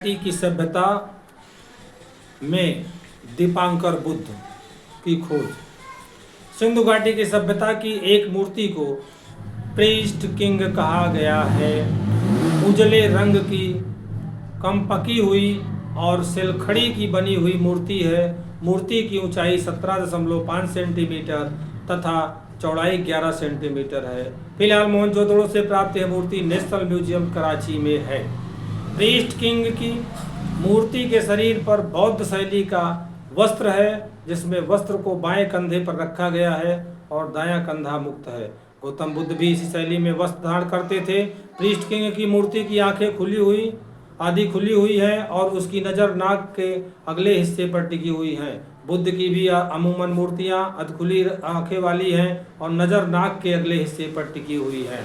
की सभ्यता में दीपांकर बुद्ध की खोज। सिंधु घाटी की सभ्यता की एक मूर्ति को प्रीस्ट किंग कहा गया है। उजले रंग की, कम पकी हुई और सिलखड़ी की बनी हुई मूर्ति है। मूर्ति की ऊंचाई 17.5 सेंटीमीटर तथा चौड़ाई 11 सेंटीमीटर है। फिलहाल मोहनजोदड़ो से प्राप्त यह मूर्ति नेशनल म्यूजियम कराची में है। प्रीस्ट किंग की मूर्ति के शरीर पर बौद्ध शैली का वस्त्र है, जिसमें वस्त्र को बाएं कंधे पर रखा गया है और दायां कंधा मुक्त है। गौतम बुद्ध भी इसी शैली में वस्त्र धारण करते थे। प्रीस्ट किंग की मूर्ति की आंखें खुली हुई है और उसकी नज़र नाक के अगले हिस्से पर टिकी हुई है। बुद्ध की भी अमूमन मूर्तियां अधखुली आंखें वाली हैं और नज़र नाक के अगले हिस्से पर टिकी हुई है।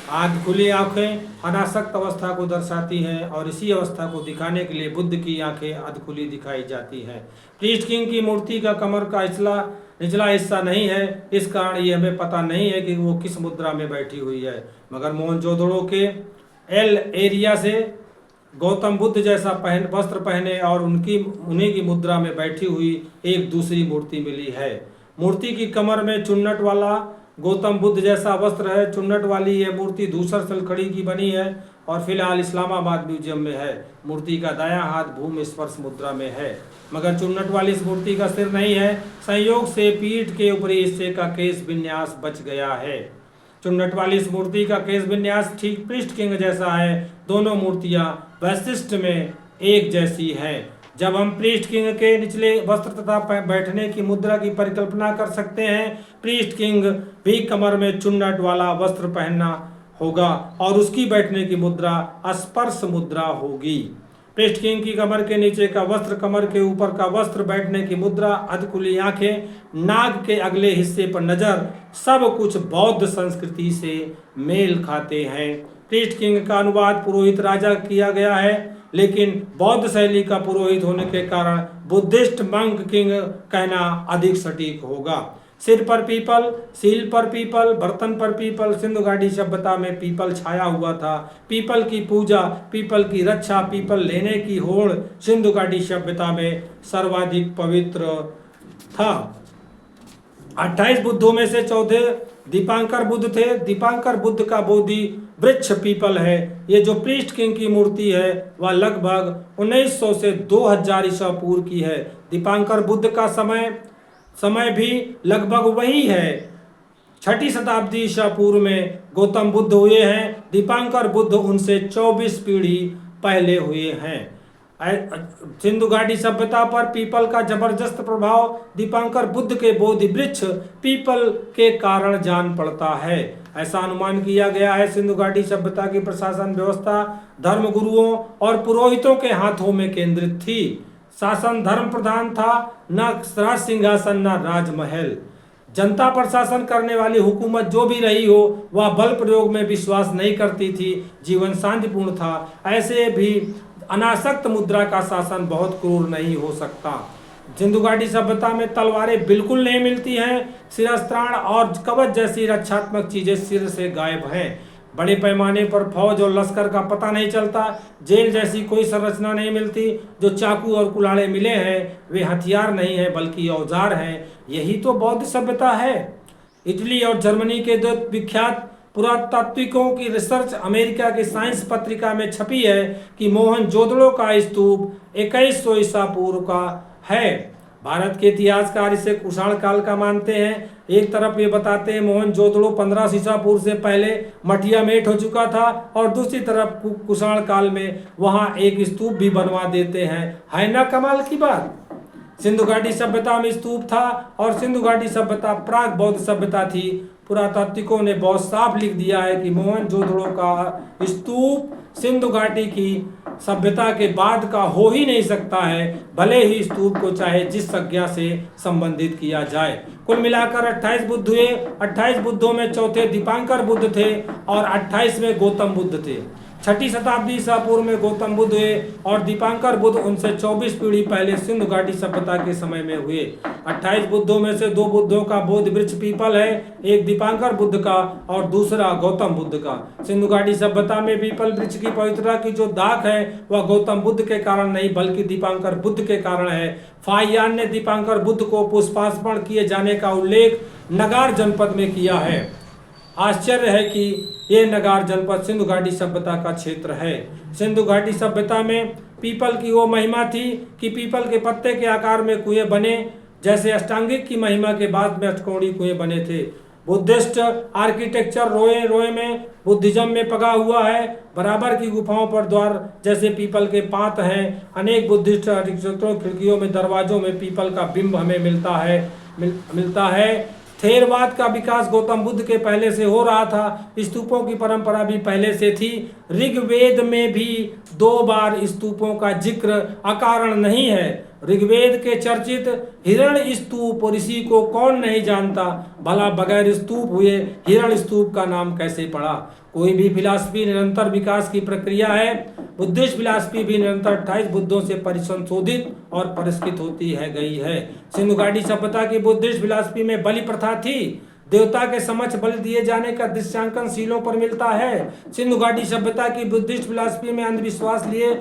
आध खुली आंखें अनासक्त अवस्था को दर्शाती हैं और इसी अवस्था को दिखाने के लिए बुद्ध की आंखें अधखुली दिखाई जाती हैं। प्रीस्ट किंग की मूर्ति का कमर का निचला हिस्सा नहीं है। इस कारण ये हमें पता नहीं है कि वो किस मुद्रा में बैठी हुई है, मगर मोहनजोदड़ो के एल एरिया से गौतम बुद्ध जैसा वस्त्र पहने और उन्हीं की मुद्रा में बैठी हुई एक दूसरी मूर्ति मिली है। मूर्ति की कमर में चुन्नट वाला गौतम बुद्ध जैसा वस्त्र है। चुन्नट वाली यह मूर्ति धूसर सिलखड़ी की बनी है और फिलहाल इस्लामाबाद म्यूजियम में है। मूर्ति का दायां हाथ भूमि स्पर्श मुद्रा में है, मगर चुन्नट वाली इस मूर्ति का सिर नहीं है। संयोग से पीठ के ऊपरी हिस्से का केश विन्यास बच गया है। चुन्नट वाली इस मूर्ति का केश विन्यास ठीक प्रीस्ट किंग जैसा है। दोनों मूर्तियां वैशिष्ट में एक जैसी हैं। जब हम प्रीस्ट किंग के निचले वस्त्र तथा बैठने की मुद्रा की परिकल्पना कर सकते हैं, प्रीस्ट किंग भी कमर में चुन्नट वाला वस्त्र पहनना होगा और उसकी बैठने की मुद्रा स्पर्श मुद्रा होगी। प्रीस्ट किंग की कमर के नीचे का वस्त्र, कमर के ऊपर का वस्त्र, बैठने की मुद्रा, अधखुली आंखें, नाक के अगले हिस्से पर नजर, सब कुछ बौद्ध संस्कृति से मेल खाते हैं। प्रीस्ट किंग का अनुवाद पुरोहित राजा किया गया है, लेकिन बौद्ध शैली का पुरोहित होने के कारण बुद्धिस्ट मंक किंग कहना अधिक सटीक होगा। सिर पर पीपल, सील पर पीपल, बर्तन पर पीपल। सिंधु घाटी सभ्यता में पीपल छाया हुआ था। पीपल की पूजा, पीपल की रक्षा, पीपल लेने की होड़ सिंधु घाटी सभ्यता में सर्वाधिक पवित्र था। 28 बुद्धों में से चौथे दीपांकर बुद्ध थे। दीपांकर बुद्ध का बोधि वृक्ष पीपल है। ये जो प्रीस्ट किंग की मूर्ति है वह लगभग 1900 से 2000 ईसा पूर्व की है। दीपांकर बुद्ध का समय भी लगभग वही है। 6ठी शताब्दी ईसा पूर्व में गौतम बुद्ध हुए हैं। दीपांकर बुद्ध उनसे 24 पीढ़ी पहले हुए हैं। सिंधु घाटी सभ्यता पर पीपल का जबरदस्त प्रभाव दीपांकर बुद्ध के बोधि वृक्ष पीपल के कारण जान पड़ता है। ऐसा अनुमान किया गया है सिंधु घाटी सभ्यता की प्रशासन व्यवस्था धर्म गुरुओं और पुरोहितों के हाथों में केंद्रित थी। शासन धर्म प्रधान था, न राज सिंहासन न राजमहल। जनता पर शासन करने वाली हुकूमत जो भी रही हो वह बल प्रयोग में विश्वास नहीं करती थी। जीवन शांतिपूर्ण था। ऐसे भी अनासक्त मुद्रा का शासन बहुत क्रूर नहीं हो सकता। सिंधु घाटी सभ्यता में तलवारें बिल्कुल नहीं मिलती हैं। शिरस्त्राण और कवच जैसी रक्षात्मक चीजें सिर से गायब हैं। बड़े पैमाने पर फौज और लश्कर का पता नहीं चलता। जेल जैसी कोई संरचना नहीं मिलती। जो चाकू और कुल्हाड़े मिले हैं वे हथियार नहीं है बल्कि औजार हैं। यही तो बौद्ध सभ्यता है। इटली और जर्मनी के दो विख्यात पुरातात्विकों की रिसर्च अमेरिका की साइंस पत्रिका में छपी है कि मोहनजोदड़ो का स्तूप 2100 ईसा पूर्व का है। भारत के इतिहासकार इसे कुषाण काल का मानते हैं। एक तरफ ये बताते हैं मोहनजोदड़ो 1500 ईसा पूर्व से पहले मटिया मेट हो चुका था और दूसरी तरफ कुषाण काल में वहां एक स्तूप भी बनवा देते हैं। है ना कमाल की बात। सिंधु घाटी सभ्यता में स्तूप था और सिंधु घाटी सभ्यता प्राग बौद्ध सभ्यता थी। पुरातात्विकों ने बहुत साफ लिख दिया है कि मोहनजोदड़ो का स्तूप सिंधु घाटी की सभ्यता के बाद का हो ही नहीं सकता है, भले ही स्तूप को चाहे जिस संज्ञा से संबंधित किया जाए। कुल मिलाकर 28 बुद्ध हुए। 28 बुद्धों में चौथे दीपांकर बुद्ध थे और 28वें गौतम बुद्ध थे। छठी शताब्दी ईसा पूर्व में गौतम बुद्ध हुए और दीपांकर बुद्ध उनसे 24 पीढ़ी पहले सिंधु घाटी सभ्यता के समय में हुए। 28 बुद्धों में से 2 बुद्धों का बोध वृक्ष पीपल है, एक दीपांकर बुद्ध का और दूसरा गौतम बुद्ध का। सिंधु घाटी सभ्यता में पीपल वृक्ष की पवित्रता की जो दाग है वह गौतम बुद्ध के कारण नहीं बल्कि दीपांकर बुद्ध के कारण है। फाहियान ने दीपांकर बुद्ध को पुष्पार्पण किए जाने का उल्लेख नगार जनपद में किया है। आश्चर्य है कि ये नगार जनपद सिंधु घाटी सभ्यता का क्षेत्र है। सिंधु घाटी सभ्यता में पीपल की वो महिमा थी कि पीपल के पत्ते के आकार में कुएं बने, जैसे अष्टांगिक की महिमा के बाद में अष्टकोणीय कुएं बने थे। बुद्धिस्ट आर्किटेक्चर रोए में बुद्धिज्म में पगा हुआ है। बराबर की गुफाओं पर द्वार जैसे पीपल के पात हैं। अनेक बुद्धिस्ट आर्किटेक्चरों खिड़कियों में दरवाजों में पीपल का बिंब हमें मिलता है। थेरवाद का विकास गौतम बुद्ध के पहले से हो रहा था। स्तूपों की परंपरा भी पहले से थी। ऋग्वेद में भी 2 बार स्तूपों का जिक्र अकारण नहीं है। ऋग्वेद के चर्चित हिरण स्तूप ऋषि को कौन नहीं जानता, भला बगैर स्तूप हुए हिरण स्तूप का नाम कैसे पड़ा। कोई भी फिलॉसफी निरंतर विकास की प्रक्रिया है। बुद्धिस्ट फिलॉसफी भी निरंतर 28 बुद्धों से परिसंशोधित और परिष्कृत होती है गई है। सिंधु घाटी सभ्यता की बुद्धिस्ट फिलॉसफी में बलि प्रथा थी। देवता के समक्ष बलि दिए जाने का दृश्यांकन शीलों पर मिलता है। सिंधु घाटी सभ्यता की बुद्धिस्ट फिलॉसफी में अंधविश्वास लिए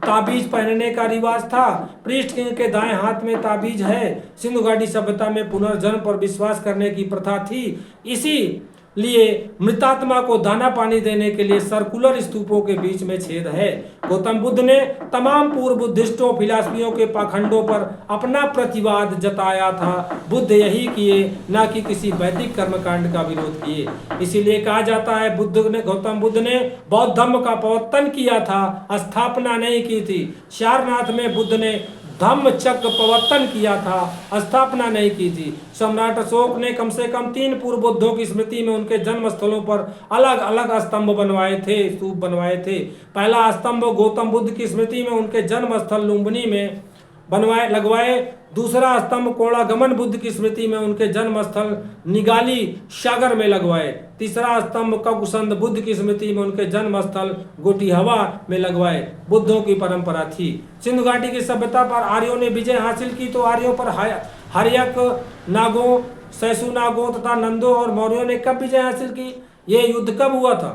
ताबीज पहनने का रिवाज था। पृष्ठ किंग के दाएं हाथ में ताबीज है। सिंधु घाटी सभ्यता में पुनर्जन्म पर विश्वास करने की प्रथा थी। इसी लिए मृतात्मा को दाना पानी देने के लिए सर्कुलर स्तूपों के बीच में छेद है। गौतम बुद्ध ने तमाम पूर्व बुद्धिस्टों फिलॉसफियों के पाखंडों पर अपना प्रतिवाद जताया था। बुद्ध यही किए, न कि किसी वैदिक कर्मकांड का विरोध किए। इसीलिए कहा जाता है गौतम बुद्ध ने बौद्ध धर्म का प्रवर्तन किया था, स्थापना नहीं की थी। सारनाथ में बुद्ध ने धम्म चक्र प्रवर्तन किया था, स्थापना नहीं की थी। सम्राट अशोक ने कम से कम 3 पूर्व बुद्धों की स्मृति में उनके जन्म स्थलों पर अलग अलग स्तंभ बनवाए थे, स्तूप बनवाए थे। पहला स्तंभ गौतम बुद्ध की स्मृति में उनके जन्म स्थल लुम्बिनी में लगवाए। दूसरा स्तंभ कोड़ागमन बुद्ध की स्मृति में उनके जन्म स्थल निगाली सागर में लगवाए। तीसरा स्तंभ ककुसंद बुद्ध की स्मृति में उनके जन्म स्थल गोटिहवा में लगवाए। बुद्धों की परंपरा थी। सिंधु घाटी की सभ्यता पर आर्यों ने विजय हासिल की तो आर्यों पर हर्यक नागों, शैशुनागों तथा नंदों और मौर्यों ने कब विजय हासिल की? ये युद्ध कब हुआ था?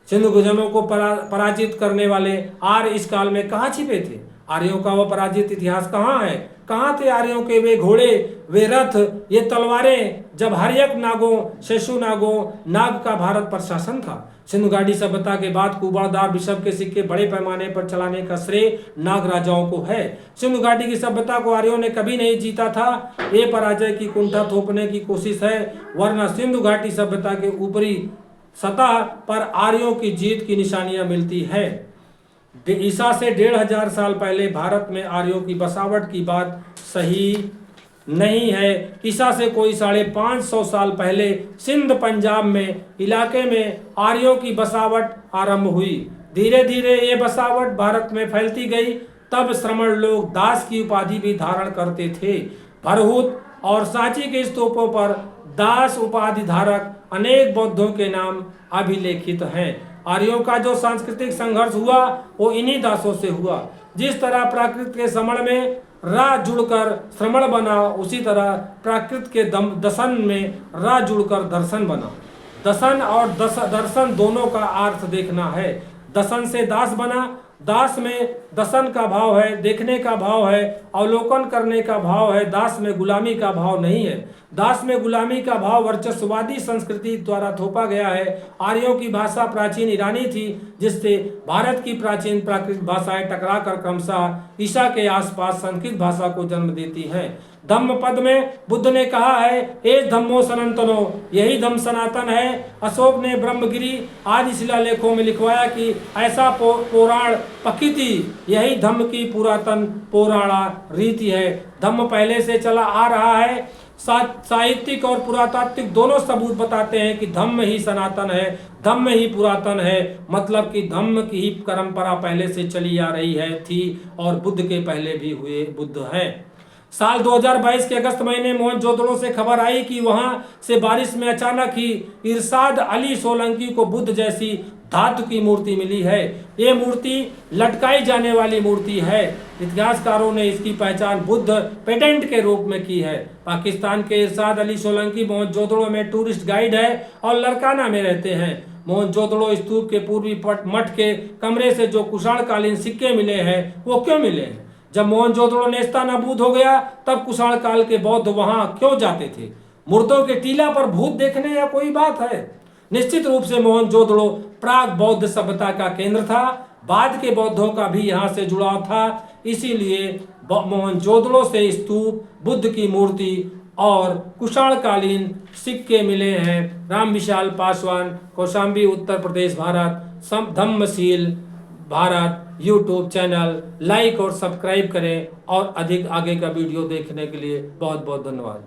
सिंधु जनों को पराजित करने वाले आर्य इस काल में कहाँ छिपे थे? आर्यों का वह पराजित इतिहास कहाँ है? कहाँ थे आर्यों के वे घोड़े, वे रथ, ये तलवारें, जब हर्यक नागों, शैशु नागों, नाग का भारत पर शासन था? सिंधु घाटी सभ्यता के बाद कुबड़दार बिशप के सिक्के बड़े पैमाने पर चलाने का श्रेय नाग राजाओं को है। सिंधु घाटी की सभ्यता को आर्यों ने कभी नहीं जीता था। ये पराजय की कुंठा थोपने की कोशिश है, वरना सिंधु घाटी सभ्यता के ऊपरी सतह पर आर्यों की जीत की निशानियां मिलती है। ईसा से 1500 साल पहले भारत में आर्यों की बसावट की बात सही नहीं है। ईसा से कोई 550 साल पहले सिंध पंजाब में इलाके में आर्यों की बसावट आरंभ हुई। धीरे धीरे ये बसावट भारत में फैलती गई। तब श्रमण लोग दास की उपाधि भी धारण करते थे। भरहुत और सांची के स्तूपों पर दास उपाधि धारक अनेक बौद्धों के नाम अभिलेखित हैं। आर्यों का जो सांस्कृतिक संघर्ष हुआ वो इन्हीं दासों से हुआ। जिस तरह प्राकृत के श्रमण में रा जुड़कर श्रमण बना, उसी तरह प्राकृत के दसन में रा जुड़कर दर्शन बना। दसन और दर्शन दोनों का अर्थ देखना है। दसन से दास बना, दास में दसन का भाव है, देखने का भाव है, अवलोकन करने का भाव है। दास में गुलामी का भाव नहीं है। दास में गुलामी का भाव वर्चस्ववादी संस्कृति द्वारा थोपा गया है। आर्यों की भाषा प्राचीन ईरानी थी, जिससे भारत की प्राचीन प्राकृत भाषाएं टकराकर क्रमशः ईसा के आसपास संस्कृत भाषा को जन्म देती हैं। धम्म पद में बुद्ध ने कहा है, ए धम्मो सनातनो, यही धम्म सनातन है। अशोक ने ब्रह्मगिरी आदि शिलालेखों में लिखवाया कि ऐसा पुराण पकिति, यही धम्म की पुरातन पुराणा रीति है। धम्म पहले से चला आ रहा है। साहित्यिक और पुरातात्विक दोनों सबूत बताते हैं कि धम्म ही सनातन है, धम्म ही पुरातन है। मतलब कि धम्म की ही परंपरा पहले से चली आ रही है थी और बुद्ध के पहले भी हुए बुद्ध हैं। साल 2022 के अगस्त महीने मोहनजोदड़ो से खबर आई कि वहां से बारिश में अचानक ही इरशाद अली सोलंकी को बुद्ध जैसी धातु की मूर्ति मिली है। ये मूर्ति लटकाई जाने वाली मूर्ति है। इतिहासकारों ने इसकी पहचान बुद्ध पेटेंट के रूप में की है। पाकिस्तान के इरशाद अली सोलंकी मोहनजोदड़ो में टूरिस्ट गाइड है और लड़काना में रहते हैं। मोहनजोदड़ो स्तूप के पूर्वी मठ के कमरे से जो कुषाणकालीन सिक्के मिले हैं वो क्यों मिले हैं? जब मोहनजोदड़ो नेस्तानाबूद हो गया तब कुषाण काल के बौद्ध वहां क्यों जाते थे? मुर्दों के टीला पर भूत देखने या कोई बात है? निश्चित रूप से मोहनजोदड़ो प्राग बौद्ध सभ्यता का केंद्र था। बाद के बौद्धों का भी यहाँ से जुड़ाव था। इसीलिए मोहनजोदड़ो से स्तूप, बुद्ध की मूर्ति और कुषाणकालीन सिक्के मिले हैं। Ram Vishal Paswan, Kaushambi, Uttar Pradesh, Bharat. Dhammasheel Bharat YouTube channel like और सब्सक्राइब करें और अधिक आगे का वीडियो देखने के लिए बहुत बहुत धन्यवाद।